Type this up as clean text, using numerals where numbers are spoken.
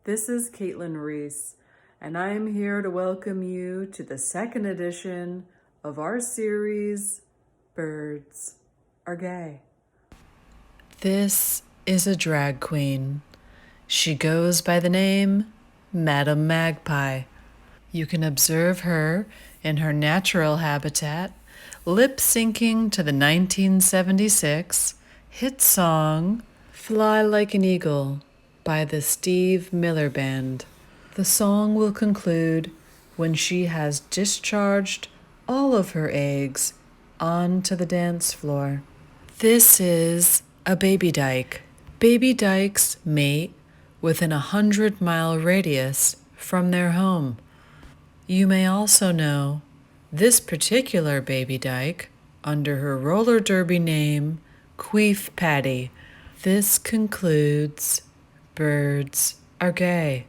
This is Caitlin Reese, and I am here to welcome you to the second edition of our series, Birds Are Gay. This is a drag queen. She goes by the name Madam Magpie. You can observe her in her natural habitat, lip-syncing to the 1976 hit song Fly Like an Eagle by the Steve Miller Band. The song will conclude when she has discharged all of her eggs onto the dance floor. This is a baby dyke. Baby dykes mate within a 100-mile radius from their home. You may also know this particular baby dyke under her roller derby name, Queef Patty. This concludes Birds Are Gay.